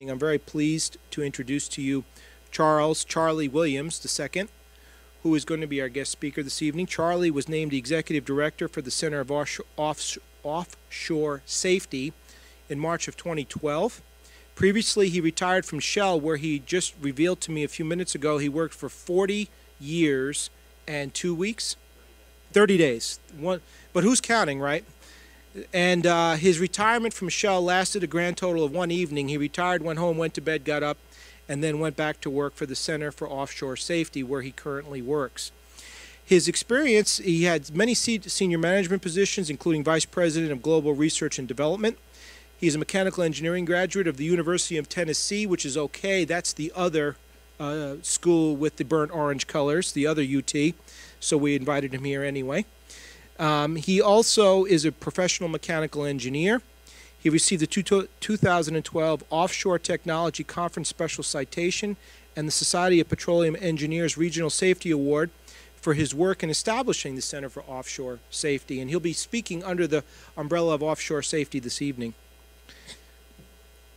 I'm very pleased to introduce to you Charlie Williams II, who is going to be our guest speaker this evening. Charlie was named the Executive Director for the Center of Offshore Safety in March of 2012. Previously, he retired from Shell, where he just revealed to me a few minutes ago he worked for 40 years and 2 weeks? 30 days. But who's counting, right? And his retirement from Shell lasted a grand total of 1 evening. He retired, went home, went to bed, got up, and then went back to work for the Center for Offshore Safety, where he currently works. His experience, he had many senior management positions, including Vice President of Global Research and Development. He's a mechanical engineering graduate of the University of Tennessee, which is okay. That's the other school with the burnt orange colors, the other UT. So we invited him here anyway. He also is a professional mechanical engineer. He received the 2012 Offshore Technology Conference Special Citation and the Society of Petroleum Engineers Regional Safety Award for his work in establishing the Center for Offshore Safety. And he'll be speaking under the umbrella of Offshore Safety this evening.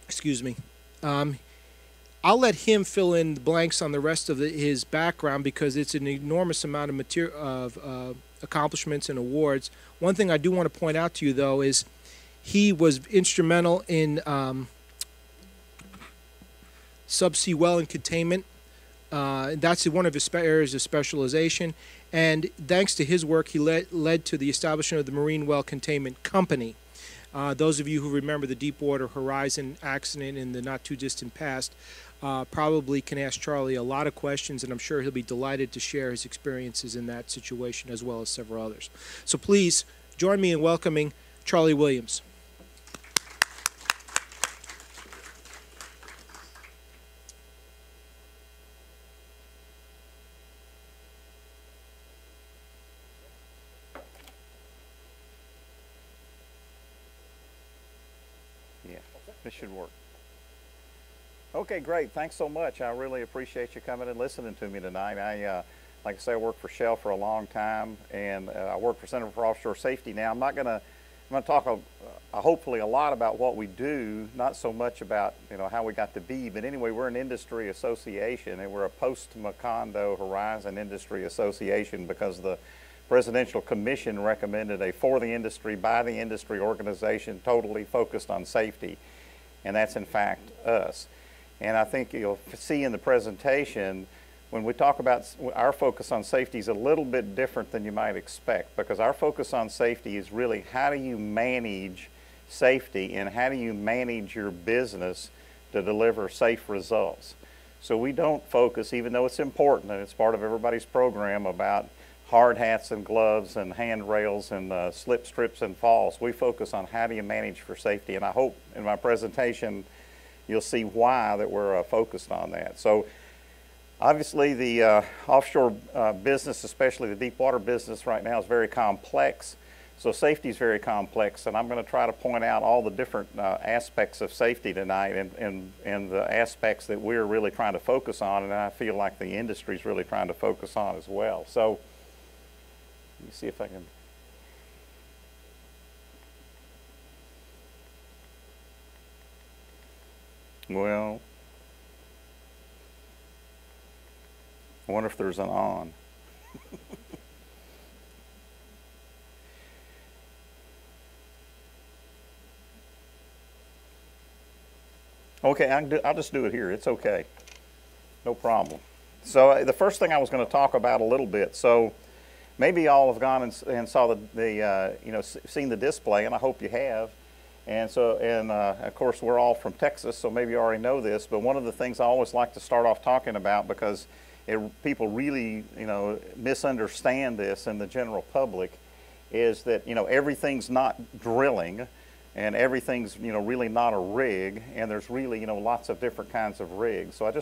Excuse me. I'll let him fill in the blanks on the rest of his background because it's an enormous amount of material accomplishments and awards. One thing I do want to point out to you, though, is he was instrumental in subsea well and containment. That's one of his areas of specialization. And thanks to his work, he led to the establishment of the Marine Well Containment Company. Those of you who remember the Deepwater Horizon accident in the not-too-distant past probably can ask Charlie a lot of questions, and I'm sure he'll be delighted to share his experiences in that situation as well as several others. So please join me in welcoming Charlie Williams. Yeah, this should work. Okay, great. Thanks so much. I really appreciate you coming and listening to me tonight. Like I say, I worked for Shell for a long time, and I work for Center for Offshore Safety now. I'm going to talk hopefully a lot about what we do, not so much about how we got to be. But anyway, we're an industry association, and we're a post-Macondo Horizon Industry Association because the Presidential Commission recommended a for the industry, by the industry organization totally focused on safety, and that's in fact us. And I think you'll see in the presentation, when we talk about our focus on safety is a little bit different than you might expect, because our focus on safety is really how do you manage safety and how do you manage your business to deliver safe results. So we don't focus, even though it's important and it's part of everybody's program, about hard hats and gloves and handrails and slip strips and falls. We focus on how do you manage for safety, and I hope in my presentation you'll see why that we're focused on that. So obviously the offshore business, especially the deepwater business right now, is very complex. So safety is very complex, and I'm going to try to point out all the different aspects of safety tonight and the aspects that we're really trying to focus on, and I feel like the industry is really trying to focus on as well. So let me see if I can. Well, I wonder if there's an on. Okay, I'll just do it here. It's okay. No problem. So the first thing I was going to talk about a little bit. So maybe y'all have gone and saw seen the display, and I hope you have. And so, of course, we're all from Texas, so maybe you already know this, but one of the things I always like to start off talking about, because people really, misunderstand this in the general public, is that, everything's not drilling, and everything's, really not a rig, and there's really, lots of different kinds of rigs. So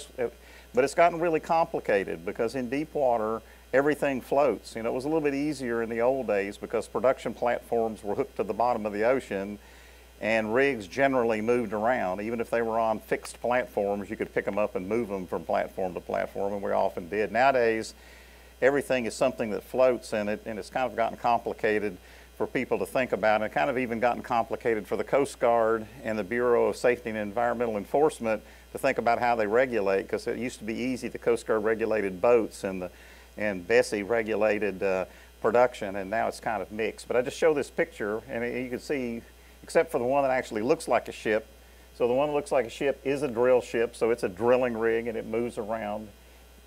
but it's gotten really complicated, because in deepwater, everything floats. It was a little bit easier in the old days because production platforms were hooked to the bottom of the ocean, and rigs generally moved around. Even if they were on fixed platforms, you could pick them up and move them from platform to platform, and we often did. Nowadays, everything is something that floats, and it's kind of gotten complicated for people to think about, and it kind of even gotten complicated for the Coast Guard and the Bureau of Safety and Environmental Enforcement to think about how they regulate, because it used to be easy. The Coast Guard regulated boats and Bessie regulated production, and now it's kind of mixed. But I just show this picture, and you can see, except for the one that actually looks like a ship. So the one that looks like a ship is a drill ship, so it's a drilling rig and it moves around.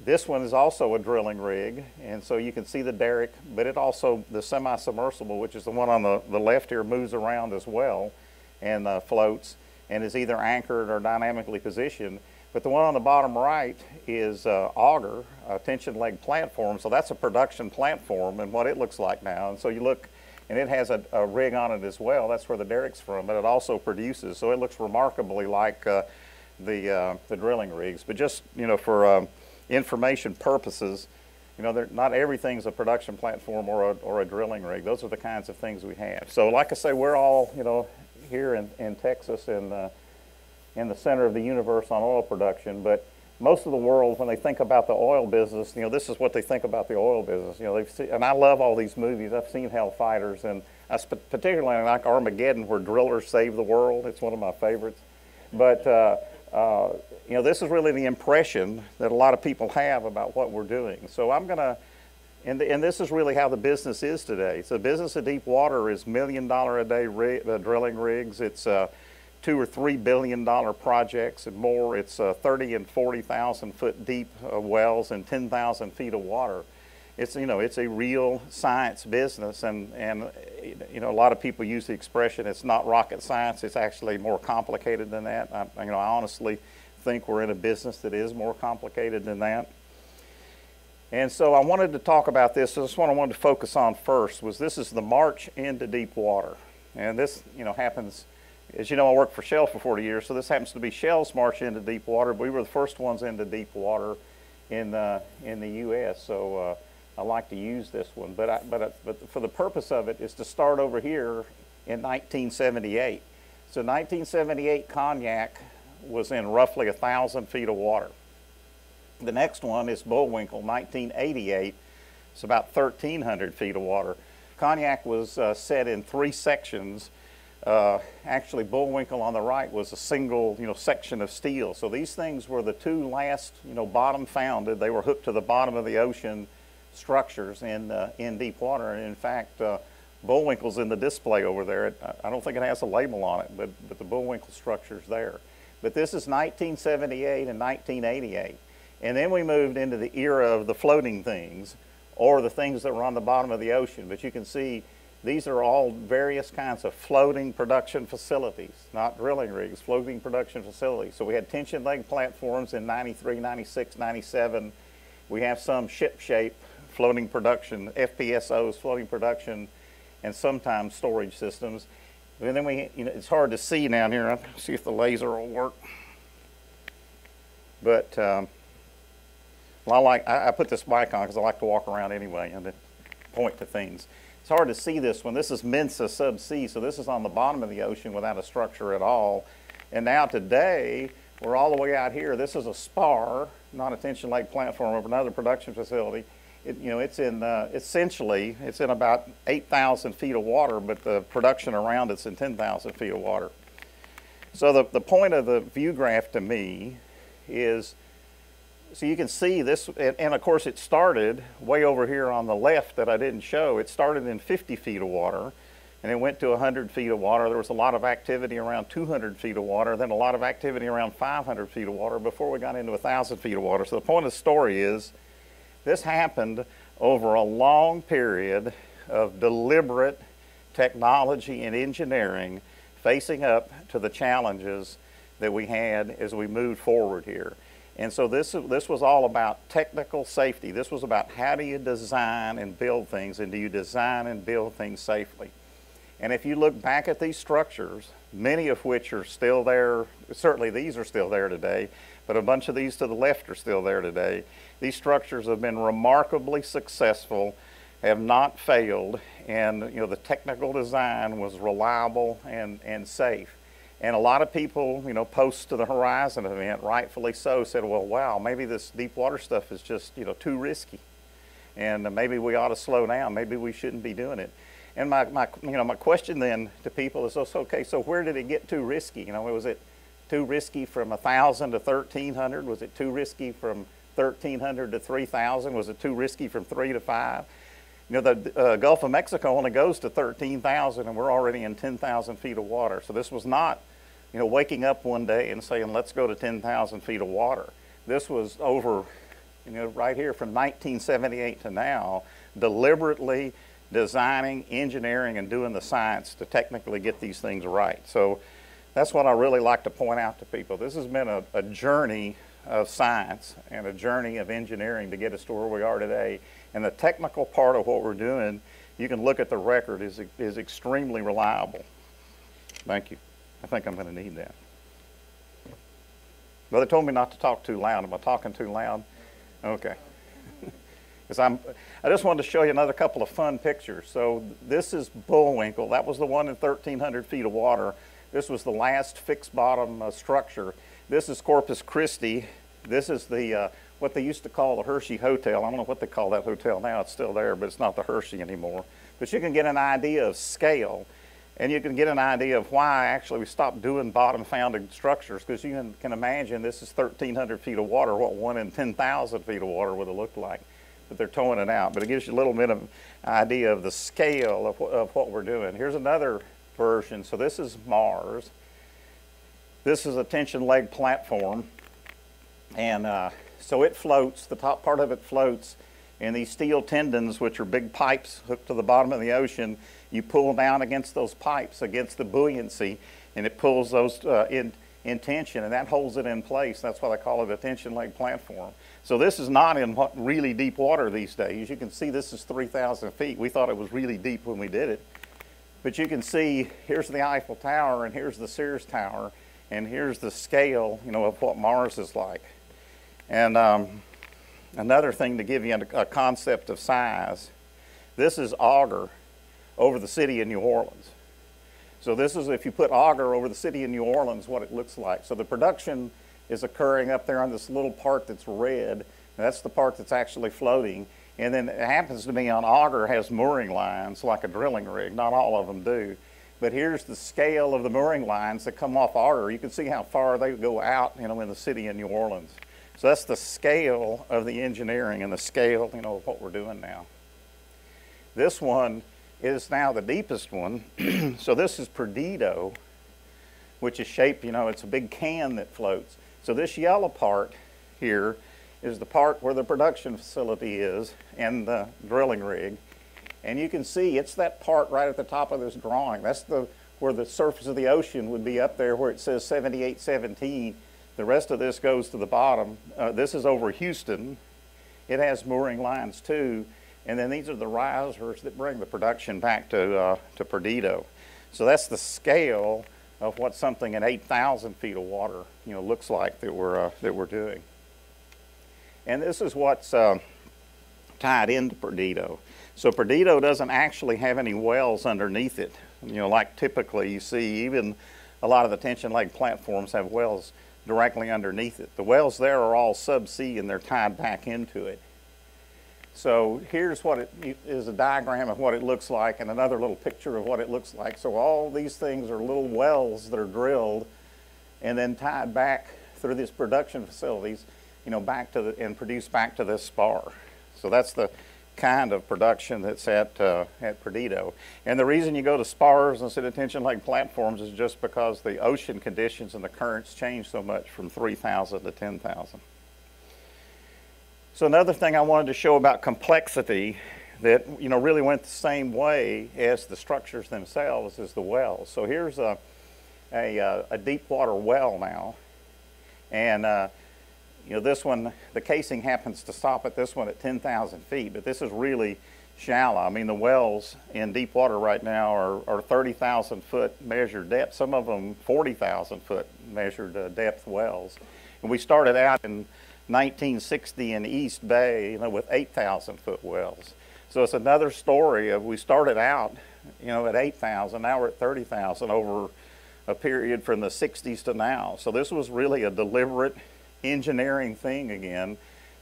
This one is also a drilling rig, and so you can see the derrick, but it also, the semi-submersible, which is the one on the left here, moves around as well and floats and is either anchored or dynamically positioned. But the one on the bottom right is auger, a tension leg platform, so that's a production platform and what it looks like now. And so you look, and it has a rig on it as well. That's where the derrick's from, but it also produces. So it looks remarkably like the drilling rigs. But just, you know, for information purposes, you know, not everything's a production platform or a drilling rig. Those are the kinds of things we have. So like I say, we're all, you know, here in Texas in the center of the universe on oil production, but most of the world, when they think about the oil business, you know, this is what they think about the oil business. You know, and I love all these movies. I've seen Hellfighters, and I particularly like Armageddon, where drillers save the world. It's one of my favorites. But you know, this is really the impression that a lot of people have about what we're doing. So I'm gonna, and this is really how the business is today. So the business of deep water is $1 million a day drilling rigs. It's $2 or $3 billion projects and more. It's 30 and 40,000 foot deep wells and 10,000 feet of water. It's, you know, it's a real science business, and you know, a lot of people use the expression it's not rocket science. It's actually more complicated than that. I honestly think we're in a business that is more complicated than that. And so I wanted to talk about this. So this is what I wanted to focus on first. This is the march into deep water, and this, you know, happens. As you know, I worked for Shell for 40 years, so this happens to be Shell's march into deep water. We were the first ones into deep water in the U.S., so I like to use this one. But for the purpose of it is to start over here in 1978. So 1978, Cognac was in roughly 1,000 feet of water. The next one is Bullwinkle, 1988. It's about 1,300 feet of water. Cognac was set in 3 sections. Actually, Bullwinkle on the right was a single, you know, section of steel. So these things were the 2 last, you know, bottom founded. They were hooked to the bottom of the ocean structures in deep water. And in fact, Bullwinkle's in the display over there. I don't think it has a label on it, but the Bullwinkle structure's there. But this is 1978 and 1988. And then we moved into the era of the floating things, or the things that were on the bottom of the ocean. But you can see these are all various kinds of floating production facilities, not drilling rigs, floating production facilities. So we had tension leg platforms in 93, 96, 97. We have some ship shape floating production, FPSOs, floating production, and sometimes storage systems. And then you know, it's hard to see down here. I'll see if the laser will work. But well, I put this mic on because I like to walk around anyway and to point to things. It's hard to see this one. This is Mensa subsea, so this is on the bottom of the ocean without a structure at all. And now today, we're all the way out here. This is a spar, not a tension leg platform of another production facility. You know, it's in essentially, it's in about 8,000 feet of water, but the production around it's in 10,000 feet of water. So the point of the view graph to me is, so you can see this, and of course it started way over here on the left that I didn't show. It started in 50 feet of water, and it went to 100 feet of water. There was a lot of activity around 200 feet of water, then a lot of activity around 500 feet of water before we got into 1,000 feet of water. So the point of the story is, this happened over a long period of deliberate technology and engineering facing up to the challenges that we had as we moved forward here. And so this was all about technical safety. This was about how do you design and build things, and do you design and build things safely. And if you look back at these structures, many of which are still there, certainly these are still there today, but a bunch of these to the left are still there today. These structures have been remarkably successful, have not failed, and you know, the technical design was reliable and safe. And a lot of people, you know, post to the Horizon event, rightfully so, said, well, wow, maybe this deep water stuff is just, you know, too risky. And maybe we ought to slow down. Maybe we shouldn't be doing it. And my question then to people is, okay, so where did it get too risky? Was it too risky from 1,000 to 1,300? Was it too risky from 1,300 to 3,000? Was it too risky from 3 to 5? The Gulf of Mexico only goes to 13,000, and we're already in 10,000 feet of water. So this was not, waking up one day and saying, let's go to 10,000 feet of water. This was over, right here from 1978 to now, deliberately designing, engineering, and doing the science to technically get these things right. So that's what I really like to point out to people. This has been a journey of science and a journey of engineering to get us to where we are today. And the technical part of what we're doing, you can look at the record, is extremely reliable. Thank you. I think I'm going to need that. Well, they told me not to talk too loud. Am I talking too loud? Okay. I just wanted to show you another couple of fun pictures. So this is Bullwinkle. That was the one in 1,300 feet of water. This was the last fixed bottom structure. This is Corpus Christi. This is the what they used to call the Hershey Hotel. I don't know what they call that hotel now. It's still there, but it's not the Hershey anymore. But you can get an idea of scale, and you can get an idea of why actually we stopped doing bottom-founded structures, because you can imagine this is 1,300 feet of water, what 1 in 10,000 feet of water would have looked like. But they're towing it out. But it gives you a little bit of idea of the scale of what we're doing. Here's another version. So this is Mars. This is a tension leg platform. And so it floats, the top part of it floats, and these steel tendons, which are big pipes hooked to the bottom of the ocean, you pull down against those pipes, against the buoyancy, and it pulls those in tension, and that holds it in place. That's why they call it a tension leg platform. So this is not in really deep water these days. You can see this is 3,000 feet. We thought it was really deep when we did it. But you can see here's the Eiffel Tower, and here's the Sears Tower, and here's the scale, of what Mars is like. And another thing to give you a concept of size, this is Auger over the city of New Orleans. So this is, if you put Auger over the city of New Orleans, what it looks like. So the production is occurring up there on this little part that's red. That's the part that's actually floating. And then it happens to be on Auger has mooring lines like a drilling rig. Not all of them do. But here's the scale of the mooring lines that come off Auger. You can see how far they go out, in the city of New Orleans. So that's the scale of the engineering and the scale, of what we're doing now. This one is now the deepest one. So this is Perdido, which is shaped, it's a big can that floats. So this yellow part here is the part where the production facility is and the drilling rig. And you can see it's that part right at the top of this drawing. That's where the surface of the ocean would be up there where it says 7817. The rest of this goes to the bottom. This is over Houston. It has mooring lines too. And then these are the risers that bring the production back to Perdido. So that's the scale of what something in 8,000 feet of water, looks like that we're doing. And this is what's tied into Perdido. So Perdido doesn't actually have any wells underneath it, like typically you see. Even a lot of the tension leg platforms have wells directly underneath it. The wells there are all subsea and they're tied back into it. So here's what it is, a diagram of what it looks like and another little picture of what it looks like. So all these things are little wells that are drilled and then tied back through these production facilities, back to and produced back to this spar. So that's the kind of production that's at Perdido. And the reason you go to spars instead of tension leg platforms is just because the ocean conditions and the currents change so much from 3,000 to 10,000. So another thing I wanted to show about complexity that really went the same way as the structures themselves is the wells. So here's a deep water well now, and this one, the casing happens to stop at this one at 10,000 feet, but this is really shallow. I mean, the wells in deep water right now are 30,000 foot measured depth. Some of them 40,000 foot measured depth wells. And we started out in 1960 in East Bay, with 8,000 foot wells. So it's another story of we started out, at 8,000. Now we're at 30,000 over a period from the 60s to now. So this was really a deliberate engineering thing again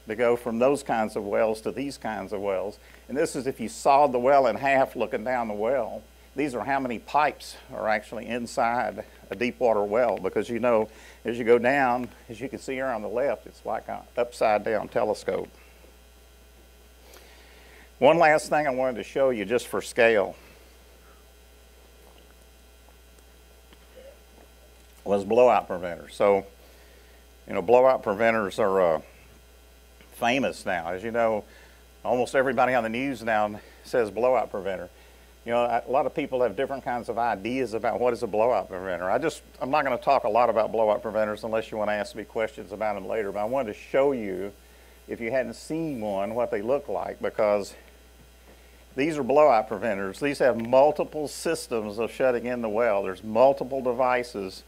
to go from those kinds of wells to these kinds of wells. And this is if you sawed the well in half looking down the well. These are how many pipes are actually inside a deep water well, because you know, as you go down, as you can see here on the left, it's like an upside down telescope. One last thing I wanted to show you just for scale was blowout preventers. So, you know, blowout preventers are famous now. As you know, almost everybody on the news now says blowout preventer. You know, a lot of people have different kinds of ideas about what is a blowout preventer. I'm not going to talk a lot about blowout preventers unless you want to ask me questions about them later, but I wanted to show you, if you hadn't seen one, what they look like, because these are blowout preventers. These have multiple systems of shutting in the well. There's multiple devices.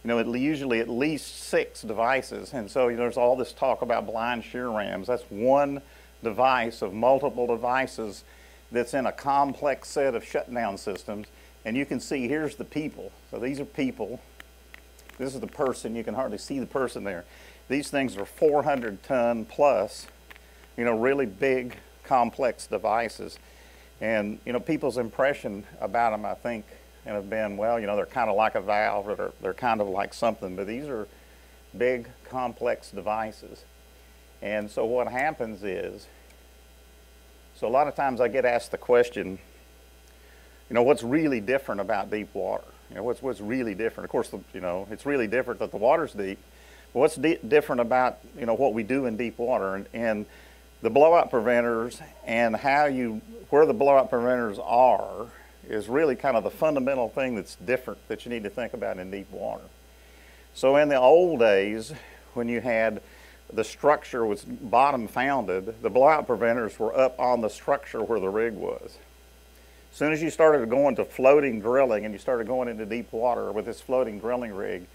You know, usually at least 6 devices. And so, you know, there's all this talk about blind shear rams. That's one device of multiple devices that's in a complex set of shutdown systems. And you can see, here's the people. So these are people. This is the person. You can hardly see the person there. These things are 400-ton plus, you know, really big, complex devices. And, you know, people's impression about them, I think, have been, well, you know, they're kind of like a valve, or they're kind of like something, but these are big, complex devices. And so what happens is, so a lot of times I get asked the question, you know, what's really different about deep water? You know, what's really different? Of course, you know, it's really different that the water's deep. But what's different about, you know, what we do in deep water? And the blowout preventers and where the blowout preventers are is really kind of the fundamental thing that's different that you need to think about in deep water. So in the old days, when you had the structure was bottom founded, the blowout preventers were up on the structure where the rig was. As soon as you started going to floating drilling and you started going into deep water with this floating drilling rig,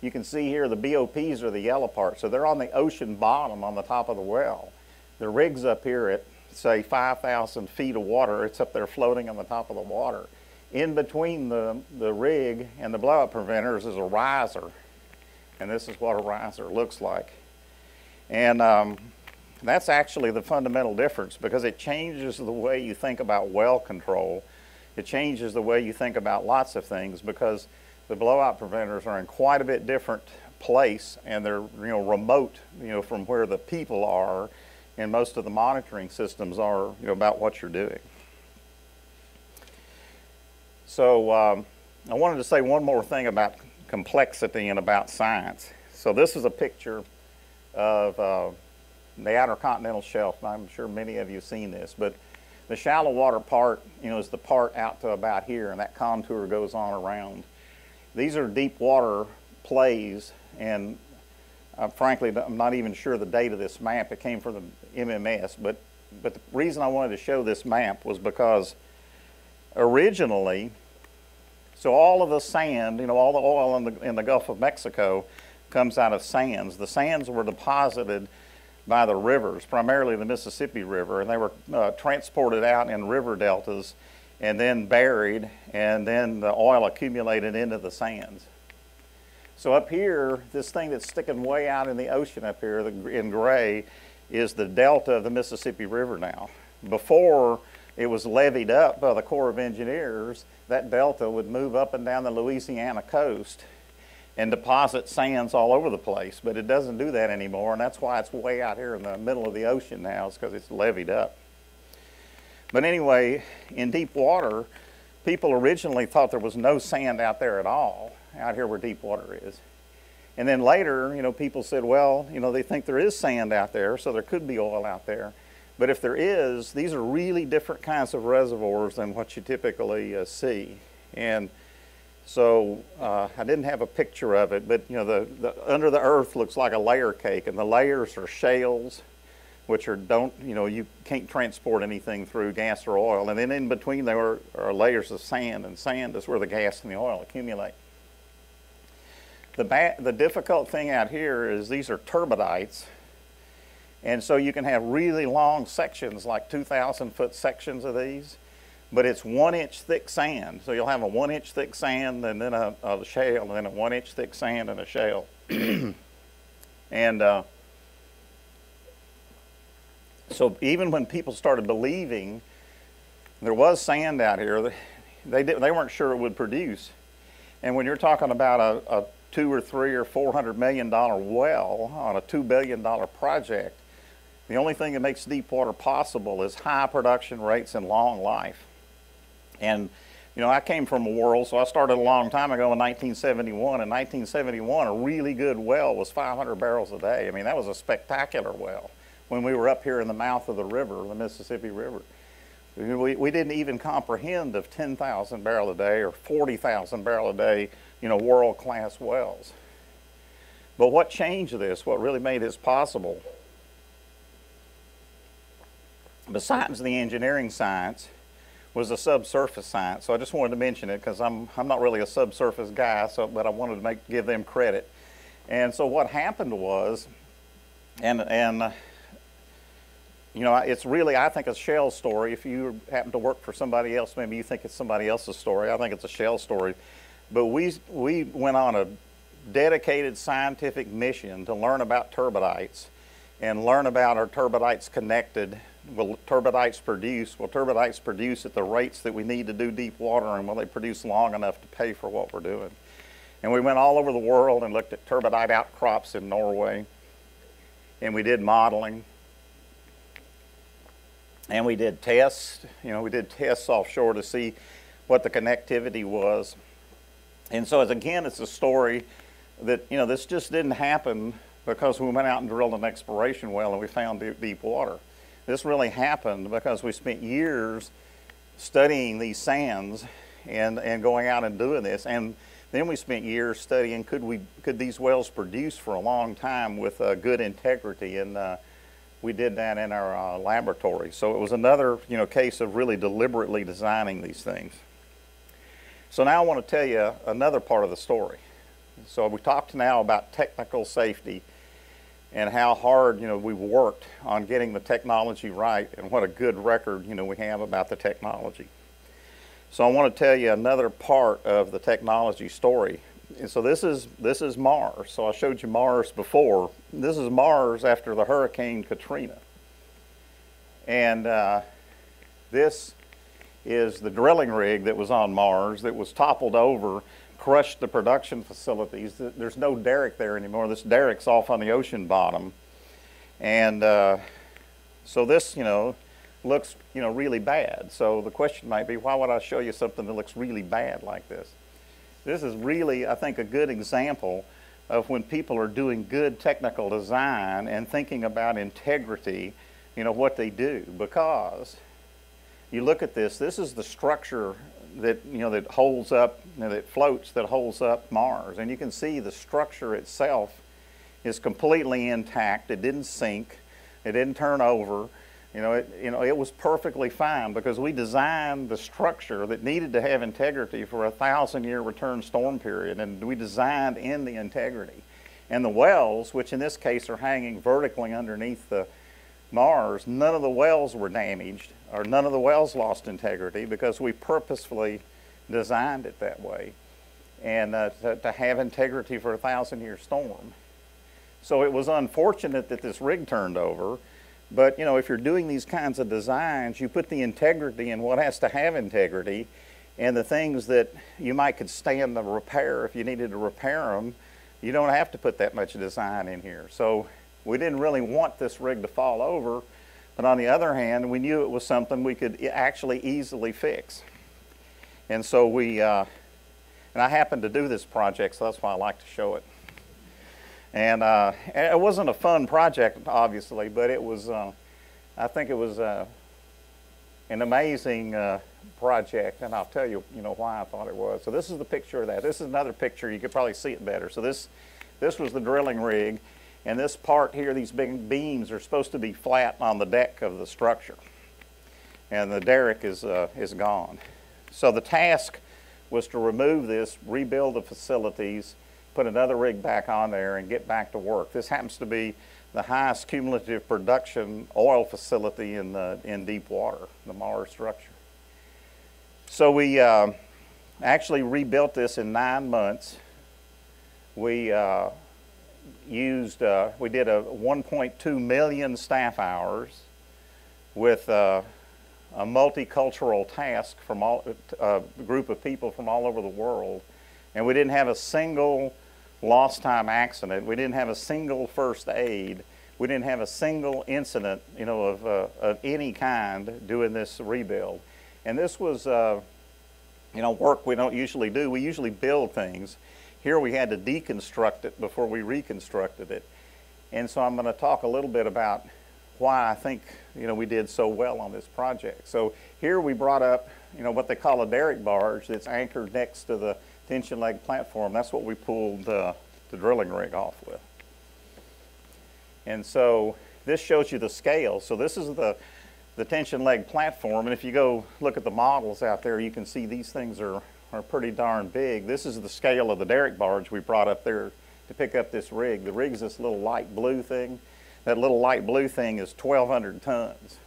you can see here the BOPs are the yellow part. So they're on the ocean bottom on the top of the well. The rig's up here at, say, 5,000 feet of water. It's up there floating on the top of the water. In between the rig and the blowout preventers is a riser. And this is what a riser looks like. And that's actually the fundamental difference, because it changes the way you think about well control. It changes the way you think about lots of things, because the blowout preventers are in quite a bit different place, and they're, you know, remote, you know, from where the people are, and most of the monitoring systems are, you know, about what you're doing. So I wanted to say one more thing about complexity and about science. So this is a picture of the Outer Continental Shelf. I'm sure many of you have seen this, but the shallow water part, you know, is the part out to about here, and that contour goes on around. These are deep water plays, and frankly, I'm not even sure the date of this map. It came from the MMS, but the reason I wanted to show this map was because originally, so all of the sand, you know, all the oil in the Gulf of Mexico comes out of sands. The sands were deposited by the rivers, primarily the Mississippi River, and they were transported out in river deltas and then buried, and then the oil accumulated into the sands. So up here, this thing that's sticking way out in the ocean up here in gray is the delta of the Mississippi River now. Before it was levied up by the Corps of Engineers, that delta would move up and down the Louisiana coast and deposit sands all over the place, but it doesn't do that anymore, and that's why it's way out here in the middle of the ocean now, is because it's levied up. But anyway, in deep water, people originally thought there was no sand out there at all, out here where deep water is. And then later, you know, people said, well, you know, they think there is sand out there, so there could be oil out there. But if there is, these are really different kinds of reservoirs than what you typically see. And so I didn't have a picture of it, but you know, the under the earth looks like a layer cake, and the layers are shales, which are you can't transport anything through, gas or oil. And then in between there are layers of sand, and sand is where the gas and the oil accumulate. The difficult thing out here is these are turbidites, and so you can have really long sections, like 2,000-foot sections of these. But it's 1-inch thick sand. So you'll have a 1-inch thick sand, and then a shale, and then a 1-inch thick sand and a shale. And So even when people started believing there was sand out here, they weren't sure it would produce. And when you're talking about a $200 or $300 or $400 million well on a $2 billion project, the only thing that makes Deepwater possible is high production rates and long life. And you know, I came from a world, so I started a long time ago in 1971. In 1971, a really good well was 500 barrels a day. I mean, that was a spectacular well when we were up here in the mouth of the river, the Mississippi River. We didn't even comprehend of 10,000 barrel a day or 40,000 barrel a day, you know, world-class wells. But what changed this, what really made this possible, besides the engineering science, was the subsurface science. So I just wanted to mention it because I'm not really a subsurface guy, but I wanted to give them credit. And so what happened was, you know, it's really, I think, a shell story. If you happen to work for somebody else, maybe you think it's somebody else's story. I think it's a shell story. But we went on a dedicated scientific mission to learn about turbidites and learn about our turbidites connected. Will turbidites produce? Will turbidites produce at the rates that we need to do deep water, and will they produce long enough to pay for what we're doing? And we went all over the world and looked at turbidite outcrops in Norway, and we did modeling, and we did tests. You know, we did tests offshore to see what the connectivity was. And so, again, it's a story that, you know, this just didn't happen because we went out and drilled an exploration well and we found deep water. This really happened because we spent years studying these sands and going out and doing this. And then we spent years studying could these wells produce for a long time with good integrity, and we did that in our laboratory. So it was another, you know, case of really deliberately designing these things. So now I want to tell you another part of the story. So we talked now about technical safety and how hard, you know, we worked on getting the technology right, and what a good record, you know, we have about the technology. So I want to tell you another part of the technology story. And so this is Mars. So I showed you Mars before. This is Mars after the Hurricane Katrina. And this is the drilling rig that was on Mars that was toppled over, crushed the production facilities. There's no derrick there anymore. This derrick's off on the ocean bottom. And so this, you know, looks, you know, really bad. So the question might be, why would I show you something that looks really bad like this? This is really, I think, a good example of when people are doing good technical design and thinking about integrity, you know, what they do. Because you look at this is the structure that, you know, that holds up, you know, that floats, that holds up Mars. And you can see the structure itself is completely intact. It didn't sink. It didn't turn over. It was perfectly fine because we designed the structure that needed to have integrity for a 1,000-year return storm period, and we designed in the integrity. And the wells, which in this case are hanging vertically underneath the Mars, none of the wells were damaged, or none of the wells lost integrity, because we purposefully designed it that way, and to have integrity for a 1,000-year storm. So it was unfortunate that this rig turned over. But, you know, if you're doing these kinds of designs, you put the integrity in what has to have integrity, and the things that you might could stand the repair if you needed to repair them, you don't have to put that much design in here. So we didn't really want this rig to fall over, but on the other hand, we knew it was something we could actually easily fix. And so and I happened to do this project, so that's why I like to show it. And it wasn't a fun project, obviously, but it was, I think it was an amazing project, and I'll tell you, you know, why I thought it was. So this is the picture of that. This is another picture. You could probably see it better. So this was the drilling rig, and this part here, these big beams are supposed to be flat on the deck of the structure, and the derrick is gone. So the task was to remove this, rebuild the facilities, put another rig back on there, and get back to work. This happens to be the highest cumulative production oil facility in Deepwater, the Mars structure. So we actually rebuilt this in 9 months. We did a 1.2 million staff hours. with a multicultural task from a group of people from all over the world, and we didn't have a single lost time accident. We didn't have a single first aid. We didn't have a single incident, you know, of any kind doing this rebuild. And this was, you know, work we don't usually do. We usually build things. Here we had to deconstruct it before we reconstructed it. And so I'm going to talk a little bit about why I think, you know, we did so well on this project. So here we brought up, you know, what they call a derrick barge that's anchored next to the tension leg platform. That's what we pulled the drilling rig off with. And so this shows you the scale. So this is the tension leg platform, and if you go look at the models out there, you can see these things are pretty darn big. This is the scale of the derrick barge we brought up there to pick up this rig. The rig's this little light blue thing. That little light blue thing is 1,200 tons.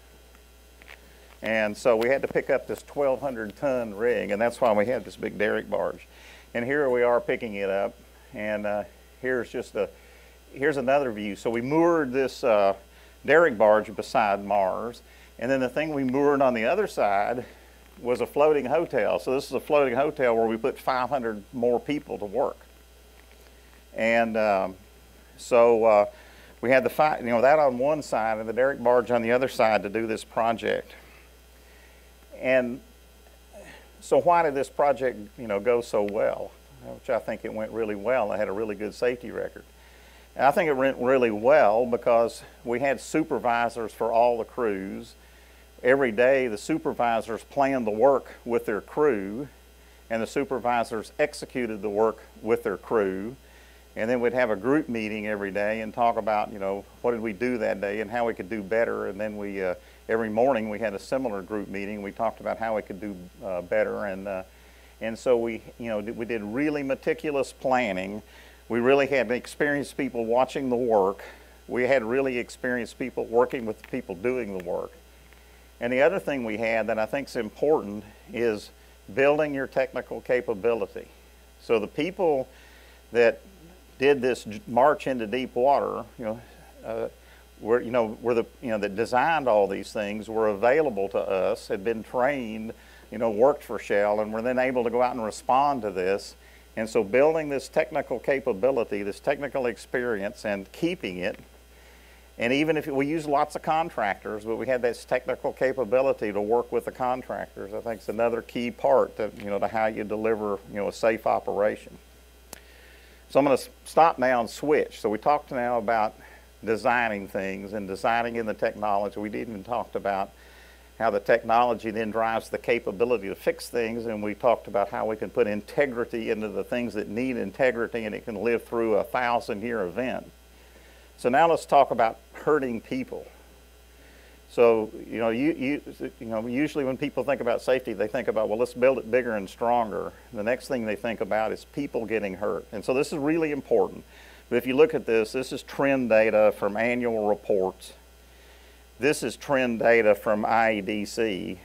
And so we had to pick up this 1,200 ton rig, and that's why we had this big derrick barge. And here we are picking it up, and here's another view. So we moored this derrick barge beside Mars, and then the thing we moored on the other side was a floating hotel. So this is a floating hotel where we put 500 more people to work. And so we had that on one side and the derrick barge on the other side to do this project. And so why did this project, you know, go so well? Which I think it went really well. I had a really good safety record. And I think it went really well because we had supervisors for all the crews. Every day the supervisors planned the work with their crew, and the supervisors executed the work with their crew. And then we'd have a group meeting every day and talk about, you know, what did we do that day and how we could do better. And then we, every morning we had a similar group meeting. We talked about how we could do better. And so we did really meticulous planning. We really had experienced people watching the work. We had really experienced people working with the people doing the work. And the other thing we had that I think is important is building your technical capability. So the people that did this march into deep water, that designed all these things, were available to us, had been trained, you know, worked for Shell, and were then able to go out and respond to this. And so building this technical capability, this technical experience, and keeping it, and even if we use lots of contractors, but we had this technical capability to work with the contractors, I think is another key part to, you know, to how you deliver, you know, a safe operation. So I'm going to stop now and switch. So we talked now about designing things and designing in the technology. We even talked about how the technology then drives the capability to fix things, and we talked about how we can put integrity into the things that need integrity, and it can live through a 1,000-year event. So now let's talk about hurting people. So, you know, usually when people think about safety, they think about, well, let's build it bigger and stronger. The next thing they think about is people getting hurt. And so this is really important. But if you look at this, this is trend data from annual reports. This is trend data from IEDC.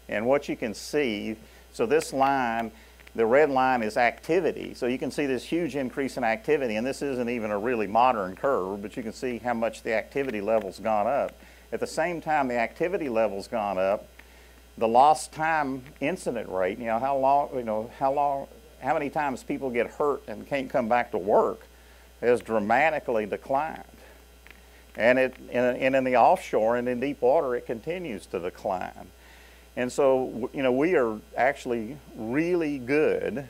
And what you can see, so this line, the red line is activity. So you can see this huge increase in activity, and this isn't even a really modern curve, but you can see how much the activity level's gone up. At the same time the activity level's gone up, the lost time incident rate, you know, how many times people get hurt and can't come back to work, has dramatically declined. And in the offshore and in deep water, it continues to decline. And so, you know, we are actually really good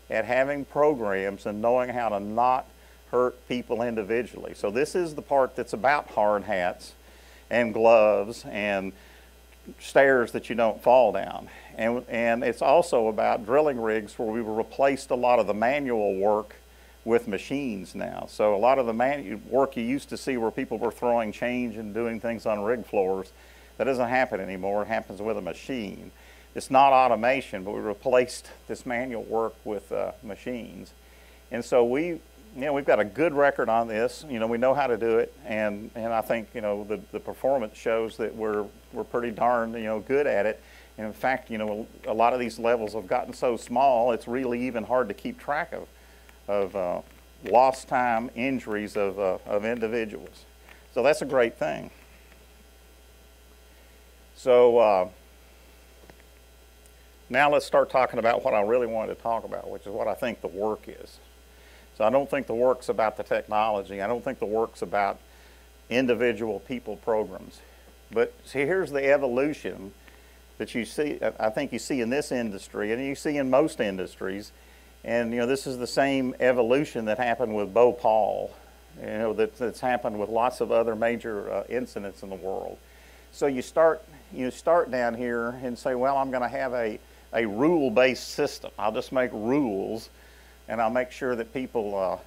at having programs and knowing how to not hurt people individually. So this is the part that's about hard hats and gloves and stairs that you don't fall down. And it's also about drilling rigs where we replaced a lot of the manual work with machines now. So a lot of the work you used to see where people were throwing change and doing things on rig floors, that doesn't happen anymore. It happens with a machine. It's not automation, but we replaced this manual work with machines. And so we've got a good record on this. You know, we know how to do it, and I think, you know, the performance shows that we're pretty darn, you know, good at it. And in fact, you know, a lot of these levels have gotten so small, it's really even hard to keep track of lost time injuries of individuals. So that's a great thing. So now let's start talking about what I really wanted to talk about, which is what I think the work is. So I don't think the work's about the technology. I don't think the work's about individual people programs. But see, here's the evolution that you see, I think you see in this industry, and you see in most industries. And this is the same evolution that happened with Bhopal, that's happened with lots of other major incidents in the world. So you start down here and say, well, I'm going to have a rule-based system. I'll just make rules, and I'll make sure that people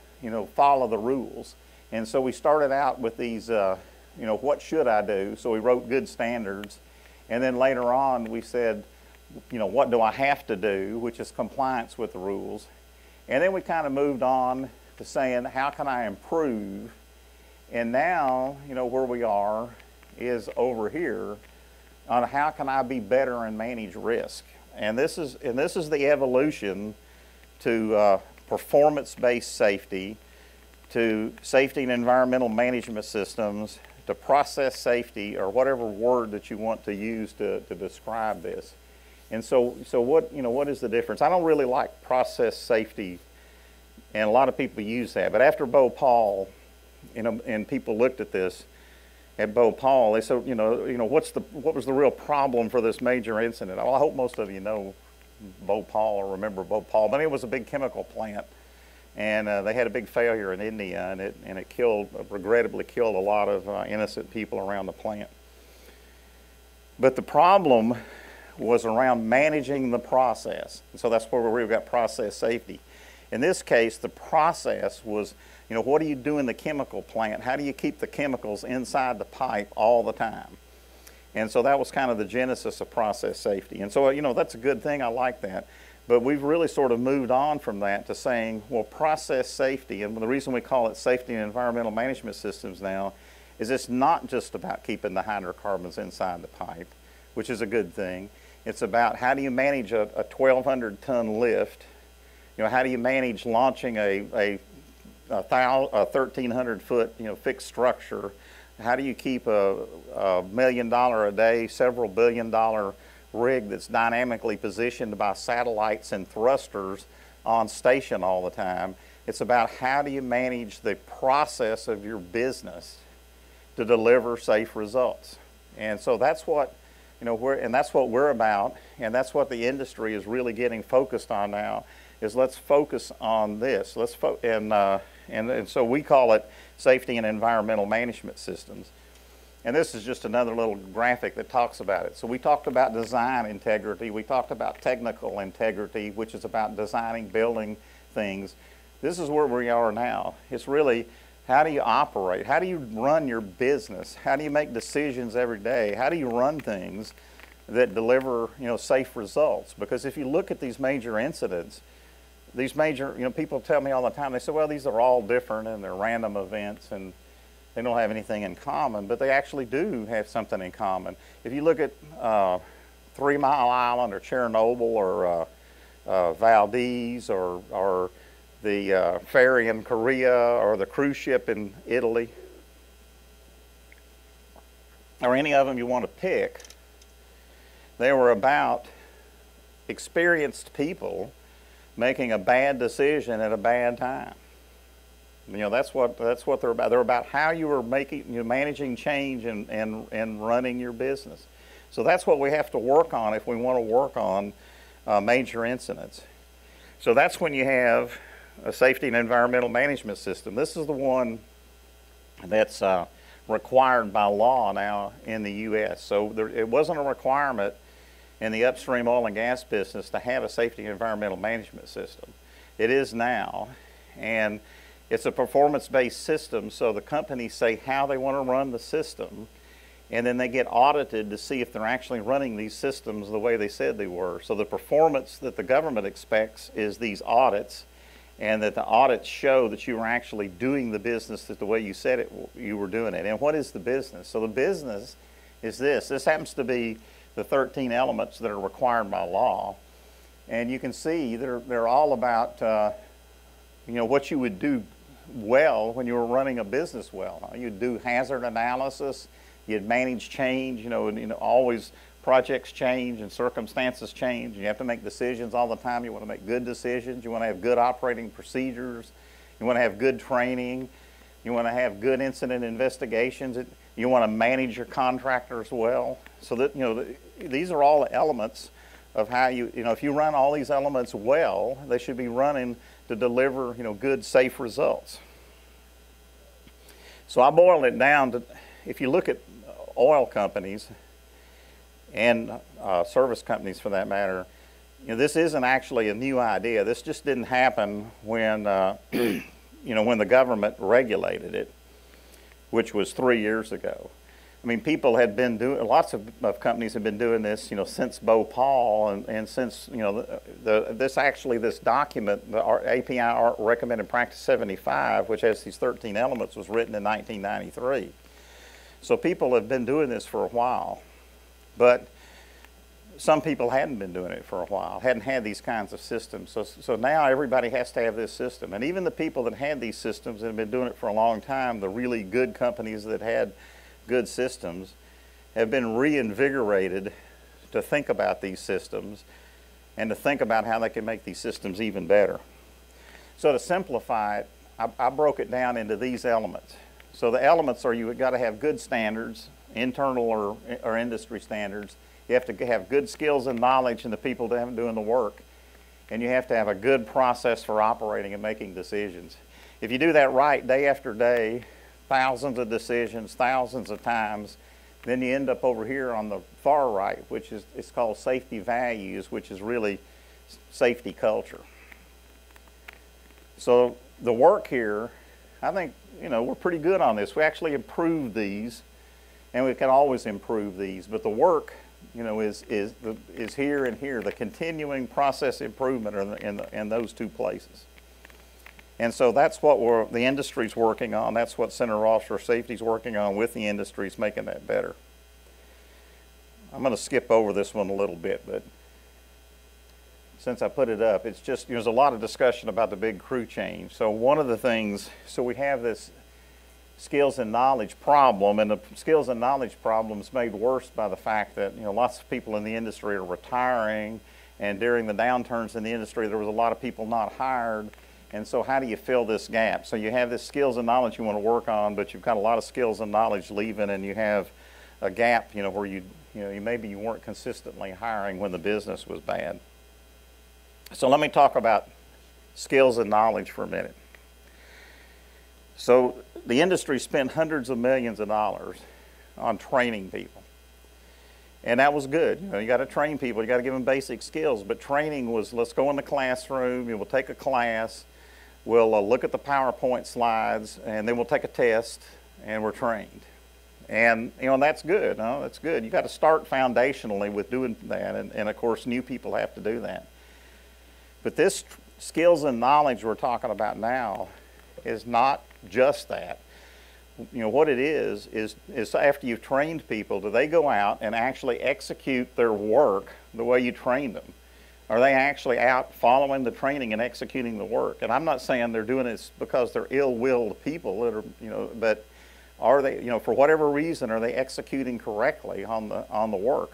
follow the rules. And so we started out with these, what should I do? So we wrote good standards, and then later on we said, what do I have to do, which is compliance with the rules. And then we kind of moved on to saying, how can I improve? And now, where we are is over here on how can I be better and manage risk. And this is the evolution to performance-based safety, to safety and environmental management systems, to process safety, or whatever word that you want to use to describe this. And so what is the difference? I don't really like process safety, and a lot of people use that. But after Bhopal, and people looked at this at Bhopal, they said, what was the real problem for this major incident? Well, I hope most of you know Bhopal or remember Bhopal, but it was a big chemical plant, and they had a big failure in India, and it regrettably killed a lot of innocent people around the plant. But the problem was around managing the process. And so that's where we've got process safety. In this case, the process was, what do you do in the chemical plant? How do you keep the chemicals inside the pipe all the time? And so that was kind of the genesis of process safety. And so, that's a good thing. I like that. But we've really sort of moved on from that to saying, well, process safety, and the reason we call it safety and environmental management systems now is it's not just about keeping the hydrocarbons inside the pipe, which is a good thing. It's about how do you manage a 1,200-ton lift? How do you manage launching a 1,300-foot fixed structure? How do you keep a $1 million a day, several billion-dollar rig that's dynamically positioned by satellites and thrusters on station all the time? It's about how do you manage the process of your business to deliver safe results. And so that's what that's what we're about, and that's what the industry is really getting focused on now. Is let's focus on this. And so we call it safety and environmental management systems. And this is just another little graphic that talks about it. So we talked about design integrity. We talked about technical integrity, which is about designing, building things. This is where we are now. It's really, how do you operate? How do you run your business? How do you make decisions every day? How do you run things that deliver, safe results? Because if you look at these major incidents, people tell me all the time, they say, well, these are all different and they're random events and they don't have anything in common, but they actually do have something in common. If you look at 3 Mile Island or Chernobyl or Valdez or the ferry in Korea or the cruise ship in Italy, or any of them you want to pick, they were about experienced people making a bad decision at a bad time. That's what they're about. They're about how you are managing change and running your business. So that's what we have to work on if we want to work on major incidents. So that's when you have a safety and environmental management system. This is the one that's required by law now in the U.S. So it wasn't a requirement in the upstream oil and gas business to have a safety and environmental management system. It is now, and it's a performance-based system, so the companies say how they want to run the system, and then they get audited to see if they're actually running these systems the way they said they were. So the performance that the government expects is these audits, and that the audits show that you were actually doing the business the way you said you were doing it. And what is the business? So the business is this. This happens to be the 13 elements that are required by law. And you can see they're all about what you would do well when you were running a business well. You'd do hazard analysis, you'd manage change, and always projects change and circumstances change. You have to make decisions all the time. You want to make good decisions. You want to have good operating procedures. You want to have good training. You want to have good incident investigations. You want to manage your contractors well. So that, these are all the elements of how if you run all these elements well, they should be running to deliver, good, safe results. So I boiled it down to, if you look at oil companies and service companies for that matter, this isn't actually a new idea. This just didn't happen when, when the government regulated it, which was 3 years ago. I mean, people had been doing, lots of companies have been doing this, since Bowtie and since, this document, the API Recommended Practice 75, which has these 13 elements, was written in 1993. So people have been doing this for a while, but some people hadn't been doing it for a while, hadn't had these kinds of systems. So now everybody has to have this system. And even the people that had these systems and have been doing it for a long time, the really good companies that had good systems, have been reinvigorated to think about these systems and to think about how they can make these systems even better. So to simplify it, I broke it down into these elements. So the elements are, you've got to have good standards, internal or industry standards. You have to have good skills and knowledge in the people that are doing the work. And you have to have a good process for operating and making decisions. If you do that right day after day, thousands of decisions, thousands of times, then you end up over here on the far right, which is, it's called safety values, which is really safety culture. So the work here, I think, we're pretty good on this. We actually improved these, and we can always improve these, but the work, is here and here. The continuing process improvement are in those two places. And so that's what the industry's working on. That's what Center of Offshore Safety is working on with the industries, making that better. I'm going to skip over this one a little bit, but since I put it up, it's just, there's a lot of discussion about the big crew change. So one of the things, so we have this skills and knowledge problem, and the skills and knowledge problem is made worse by the fact that, lots of people in the industry are retiring, and during the downturns in the industry, there was a lot of people not hired. And so how do you fill this gap? So you have this skills and knowledge you want to work on, but you've got a lot of skills and knowledge leaving, and you have a gap, where maybe you weren't consistently hiring when the business was bad. So let me talk about skills and knowledge for a minute. So the industry spent hundreds of millions of dollars on training people. And that was good. You got to train people. You got to give them basic skills. But training was, let's go in the classroom. We'll take a class. We'll look at the PowerPoint slides, and then we'll take a test, and we're trained. And that's good. That's good. You got to start foundationally with doing that, and of course, new people have to do that. But this skills and knowledge we're talking about now is not just that. What it is after you've trained people, do they go out and actually execute their work the way you trained them? Are they actually out following the training and executing the work? And I'm not saying they're doing this because they're ill-willed people that are, but are they, for whatever reason, are they executing correctly on the work?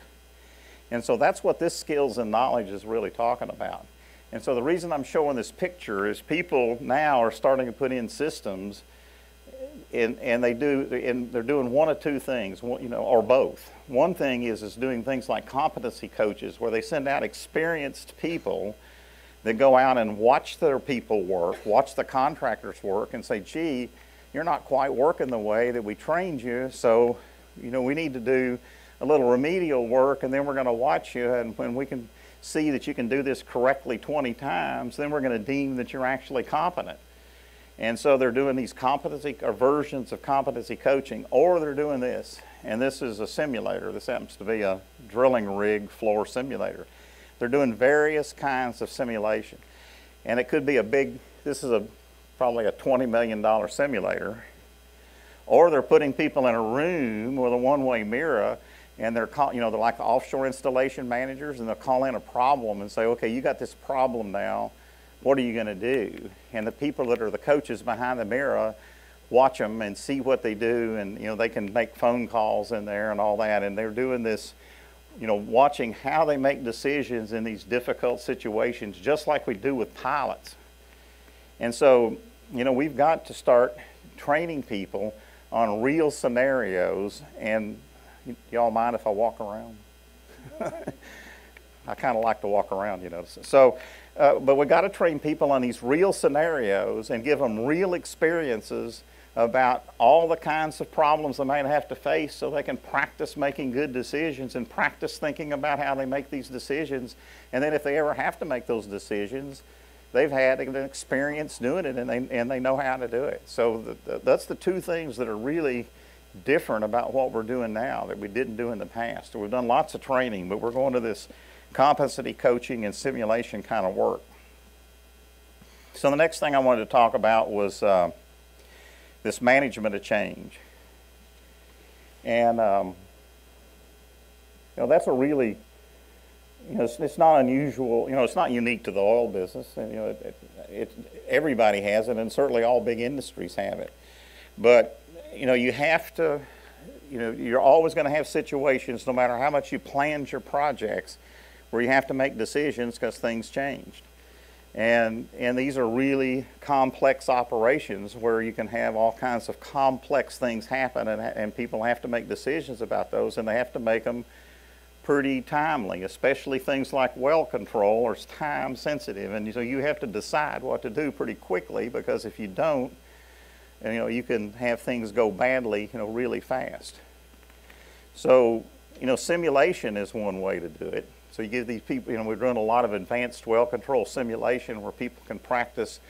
And so that's what this skills and knowledge is really talking about. And so the reason I'm showing this picture is people now are starting to put in systems, and they're doing one of two things, or both. One thing is doing things like competency coaches, where they send out experienced people that go out and watch their people work, watch the contractors work, and say, gee, you're not quite working the way that we trained you, so we need to do a little remedial work, and then we're going to watch you, and when we can see that you can do this correctly 20 times, then we're going to deem that you're actually competent. And so they're doing these competency or versions of competency coaching, or they're doing this. And this is a simulator. This happens to be a drilling rig floor simulator. They're doing various kinds of simulation. And it could be this is probably a $20 million simulator. Or they're putting people in a room with a one-way mirror, and they're like the offshore installation managers, and they'll call in a problem and say, okay, you got this problem now. What are you going to do? And the people that are the coaches behind the mirror watch them and see what they do, and they can make phone calls in there and all that, and they're doing this watching how they make decisions in these difficult situations, just like we do with pilots. And so, we've got to start training people on real scenarios. And y'all mind if I walk around? I kind of like to walk around, So, but we got to train people on these real scenarios and give them real experiences about all the kinds of problems they might have to face, so they can practice making good decisions and practice thinking about how they make these decisions. And then if they ever have to make those decisions, they've had an experience doing it, and they know how to do it. So that's the two things that are really different about what we're doing now that we didn't do in the past. We've done lots of training, but we're going to this competency coaching and simulation kind of work. So the next thing I wanted to talk about was this management of change. And that's a really, it's not unusual, it's not unique to the oil business. And, everybody has it, and certainly all big industries have it. But, you have to, you're always going to have situations, no matter how much you planned your projects, where you have to make decisions because things changed. And these are really complex operations where you can have all kinds of complex things happen, and people have to make decisions about those, and they have to make them pretty timely, especially things like well control are time sensitive. And so you have to decide what to do pretty quickly, because if you don't, you can have things go badly, really fast. So, simulation is one way to do it. So you give these people, we're doing a lot of advanced well control simulation where people can practice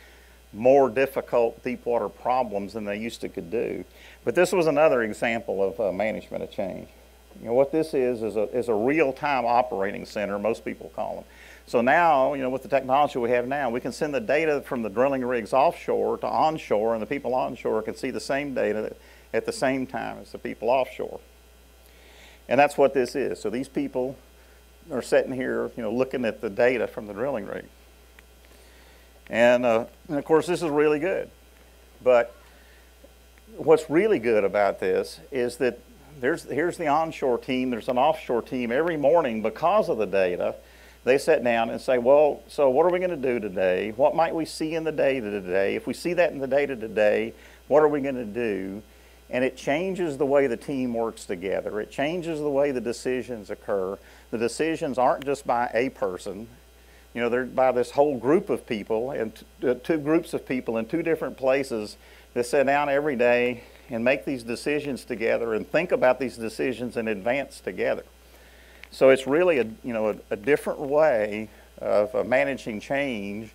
more difficult deepwater problems than they used to could do. But this was another example of management of change. What this is a real-time operating center, most people call them. So now, with the technology we have now, we can send the data from the drilling rigs offshore to onshore, and the people onshore can see the same data at the same time as the people offshore. And that's what this is. So these people are sitting here, looking at the data from the drilling rig. And of course, this is really good. But what's really good about this is that here's the onshore team, there's an offshore team. Every morning, because of the data, they sit down and say, well, so what are we going to do today? What might we see in the data today? If we see that in the data today, what are we going to do? And it changes the way the team works together. It changes the way the decisions occur. The decisions aren't just by a person. They're by this whole group of people, and two groups of people in two different places that sit down every day and make these decisions together and think about these decisions in advance together. So it's really a different way of managing change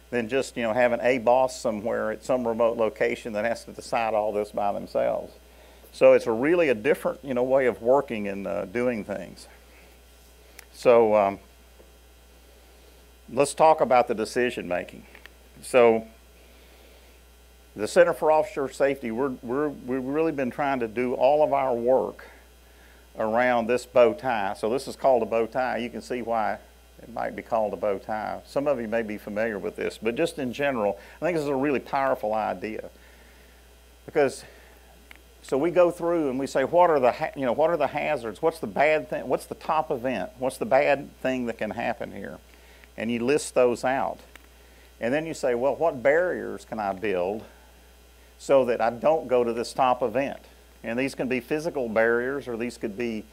than just having a boss somewhere at some remote location that has to decide all this by themselves. So it's really a different way of working and doing things. So let's talk about the decision making. So the Center for Offshore Safety, we've really been trying to do all of our work around this bow tie. So this is called a bow tie. You can see why it might be called a bow tie. Some of you may be familiar with this, but just in general, I think this is a really powerful idea. Because, so we go through and we say, what are the hazards? What's the bad thing? What's the top event? What's the bad thing that can happen here? And you list those out. And then you say, well, what barriers can I build so that I don't go to this top event? And these can be physical barriers, or these could be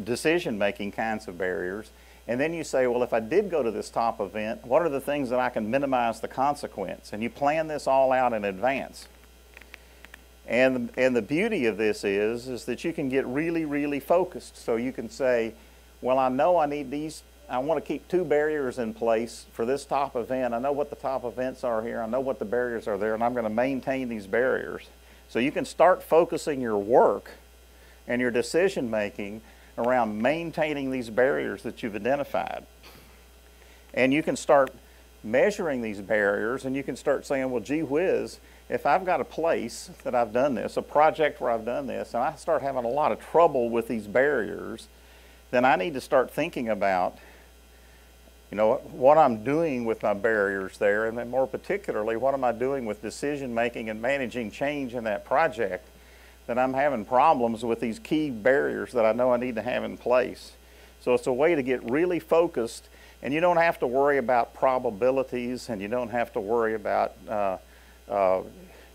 decision-making kinds of barriers. And then you say, well, if I did go to this top event, what are the things that I can minimize the consequence? And you plan this all out in advance. And the beauty of this is that you can get really, really focused. So you can say, well, I know I need these, I want to keep 2 barriers in place for this top event. I know what the top events are here. I know what the barriers are there, and I'm going to maintain these barriers. So you can start focusing your work and your decision making around maintaining these barriers that you've identified. And you can start measuring these barriers, and you can start saying, well, gee whiz, if I've got a place that I've done this, a project where I've done this, and I start having a lot of trouble with these barriers, then I need to start thinking about, what I'm doing with my barriers there, and then more particularly, what am I doing with decision making and managing change in that project that I'm having problems with these key barriers that I know I need to have in place. So it's a way to get really focused, and you don't have to worry about probabilities, and you don't have to worry about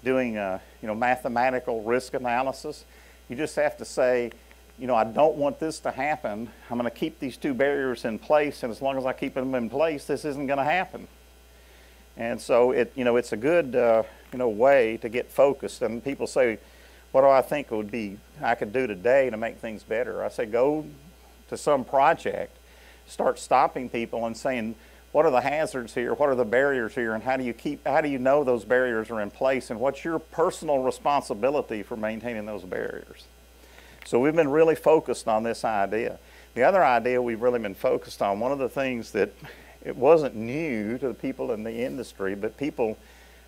doing mathematical risk analysis. You just have to say, I don't want this to happen. I'm going to keep these two barriers in place, and as long as I keep them in place, this isn't going to happen. And so it's a good way to get focused. And people say, what do I think I could do today to make things better? I say, go to some project, start stopping people and saying, what are the hazards here? What are the barriers here? And how do you know those barriers are in place? And what's your personal responsibility for maintaining those barriers? So we've been really focused on this idea. The other idea we've really been focused on, one of the things that it wasn't new to the people in the industry, but people,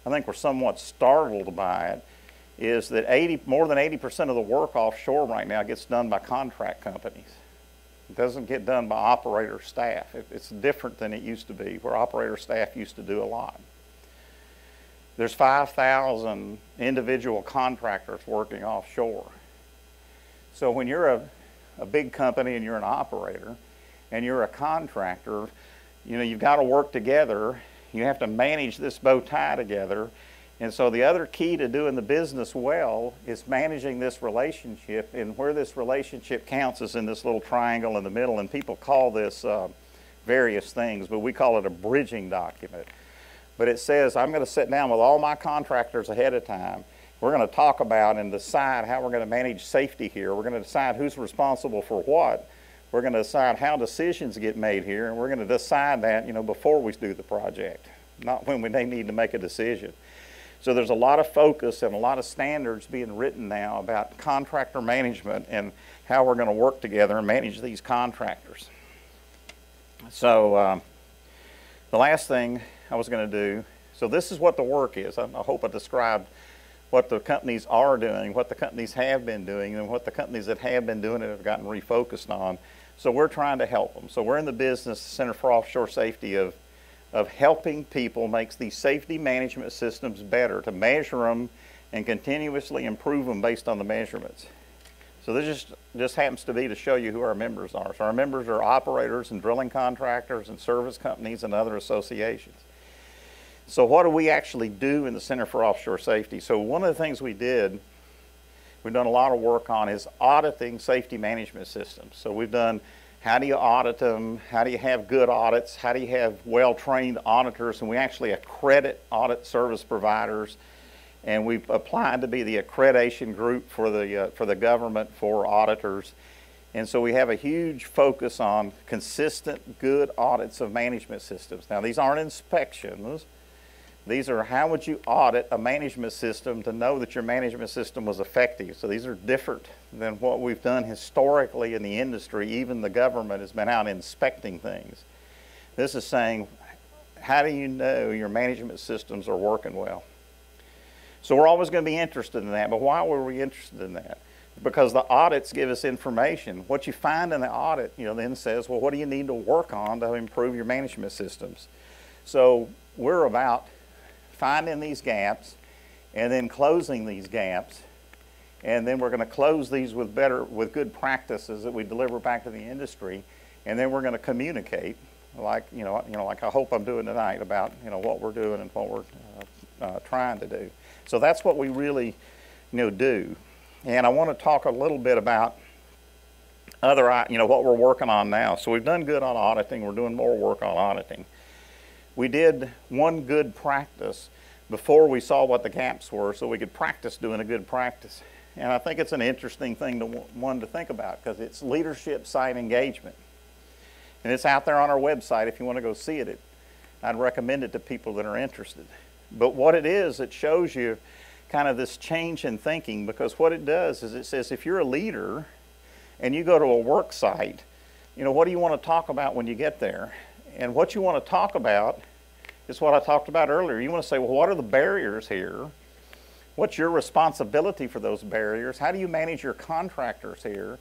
I think, were somewhat startled by it, is that more than 80% of the work offshore right now gets done by contract companies. It doesn't get done by operator staff. It's different than it used to be, where operator staff used to do a lot. There's 5,000 individual contractors working offshore. So when you're a big company and you're an operator and you're a contractor, you've got to work together. You have to manage this bow tie together. And so the other key to doing the business well is managing this relationship, and where this relationship counts is in this little triangle in the middle, and people call this various things, but we call it a bridging document. But it says, I'm going to sit down with all my contractors ahead of time. We're going to talk about and decide how we're going to manage safety here. We're going to decide who's responsible for what. We're going to decide how decisions get made here, and we're going to decide that before we do the project, not when they need to make a decision. So there's a lot of focus and a lot of standards being written now about contractor management and how we're going to work together and manage these contractors. So the last thing I was going to do, so this is what the work is. I hope I described what the companies are doing, what the companies have been doing, and what the companies that have been doing it have gotten refocused on. So we're trying to help them. So we're in the business, Center for Offshore Safety, of helping people make these safety management systems better, to measure them and continuously improve them based on the measurements. So this just happens to be to show you who our members are. So our members are operators and drilling contractors and service companies and other associations. So what do we actually do in the Center for Offshore Safety? So one of the things we've done a lot of work on is auditing safety management systems. So we've done, how do you audit them? How do you have good audits? How do you have well-trained auditors? And we actually accredit audit service providers. And we've applied to be the accreditation group for the government for auditors. And so we have a huge focus on consistent, good audits of management systems. Now, these aren't inspections. These are, how would you audit a management system to know that your management system was effective? So these are different than what we've done historically in the industry. Even the government has been out inspecting things. This is saying, how do you know your management systems are working well? So we're always going to be interested in that. But why were we interested in that? Because the audits give us information. What you find in the audit, then says, well, what do you need to work on to improve your management systems? So we're about finding these gaps and then closing these gaps, and then we're going to close these with good practices that we deliver back to the industry, and then we're going to communicate, like I hope I'm doing tonight, about what we're doing and what we're trying to do. So that's what we really do. And I want to talk a little bit about other what we're working on now. So we've done good on auditing. We're doing more work on auditing. We did one good practice before we saw what the gaps were, so we could practice doing a good practice. And I think it's an interesting thing to think about, because it's leadership site engagement. And it's out there on our website if you want to go see it. I'd recommend it to people that are interested. But what it is, it shows you kind of this change in thinking, because what it does is it says, if you're a leader and you go to a work site, what do you want to talk about when you get there? And what you want to talk about is what I talked about earlier. You want to say, well, what are the barriers here? What's your responsibility for those barriers? How do you manage your contractors here?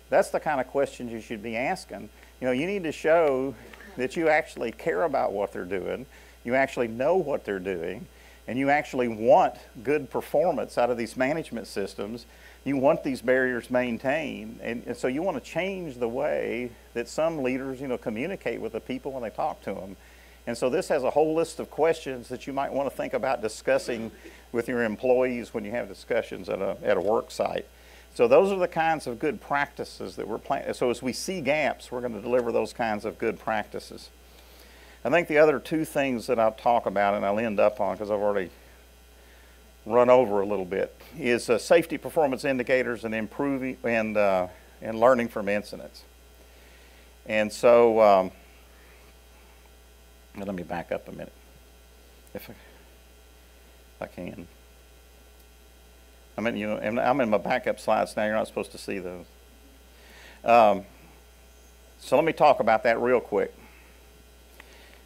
That's the kind of questions you should be asking. You need to show that you actually care about what they're doing, you actually know what they're doing, and you actually want good performance out of these management systems, you want these barriers maintained, and so you want to change the way that some leaders, communicate with the people when they talk to them. And so this has a whole list of questions that you might want to think about discussing with your employees when you have discussions at a work site. So those are the kinds of good practices that we're planning. So as we see gaps, we're going to deliver those kinds of good practices. I think the other two things that I'll talk about, and I'll end up on because I've already run over a little bit, is safety performance indicators and improving and learning from incidents. And so let me back up a minute, if I can. I'm in my backup slides now. You're not supposed to see those. So let me talk about that real quick.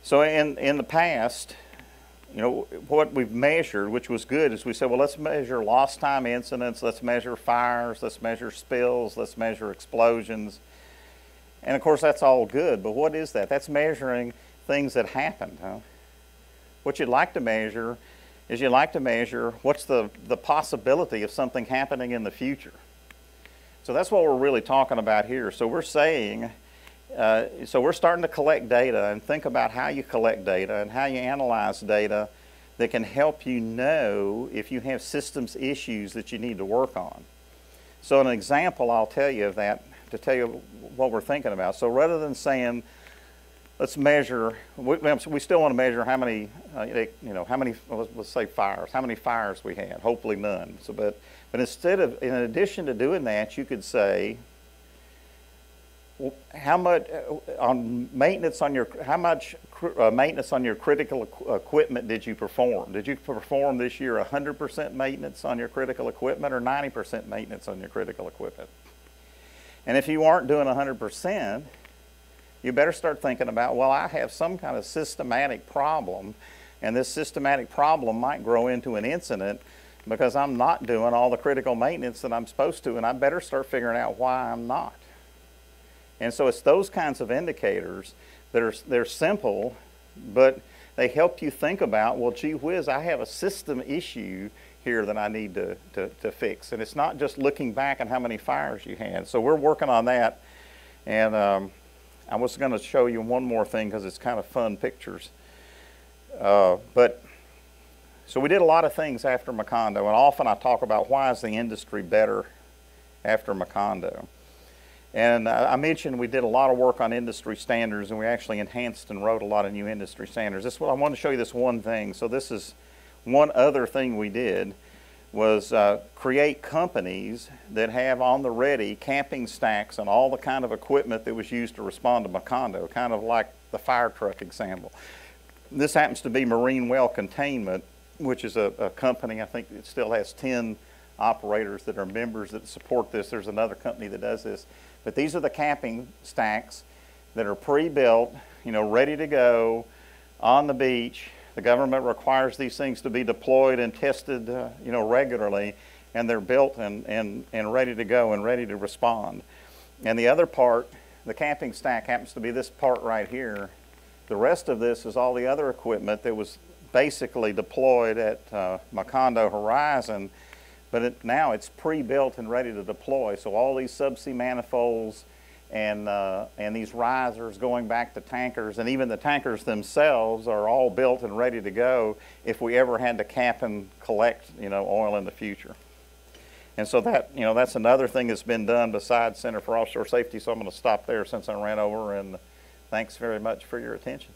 So in the past, what we've measured, which was good, is we said, well, let's measure lost time incidents, let's measure fires, let's measure spills, let's measure explosions. And of course, that's all good, but what is that? That's measuring things that happened. Huh? What you'd like to measure is what's the possibility of something happening in the future. So that's what we're really talking about here. So we're saying, so we're starting to collect data and think about how you collect data and how you analyze data that can help you know if you have systems issues that you need to work on. So an example I'll tell you of that to tell you what we're thinking about. So rather than saying, let's measure, we still want to measure how many, let's say fires, how many fires we had, hopefully none. So, but in addition to doing that, you could say, how much maintenance on your critical equipment did you perform? Did you perform this year 100% maintenance on your critical equipment or 90% maintenance on your critical equipment? And if you aren't doing 100%, you better start thinking about, well, I have some kind of systematic problem, and this systematic problem might grow into an incident because I'm not doing all the critical maintenance that I'm supposed to, and I better start figuring out why I'm not. And so it's those kinds of indicators that they're simple, but they help you think about, well, gee whiz, I have a system issue here that I need to fix. And it's not just looking back at how many fires you had. So we're working on that. And I was going to show you one more thing because it's kind of fun pictures. So we did a lot of things after Macondo, and often I talk about why is the industry better after Macondo. And I mentioned we did a lot of work on industry standards, and we actually enhanced and wrote a lot of new industry standards. This is what I want to show you, this one thing. So this is one other thing we did was create companies that have on the ready camping stacks and all the kind of equipment that was used to respond to Macondo, kind of like the fire truck example. This happens to be Marine Well Containment, which is a company, I think it still has 10 operators that are members that support this. There's another company that does this. But these are the camping stacks that are pre-built, ready to go on the beach. The government requires these things to be deployed and tested, regularly, and they're built and ready to go and ready to respond. And the other part, the camping stack, happens to be this part right here. The rest of this is all the other equipment that was basically deployed at Macondo Horizon, but now it's pre-built and ready to deploy. So all these subsea manifolds and these risers going back to tankers, and even the tankers themselves are all built and ready to go if we ever had to cap and collect, oil in the future. And so that, that's another thing that's been done besides Center for Offshore Safety. So I'm going to stop there since I ran over, and thanks very much for your attention.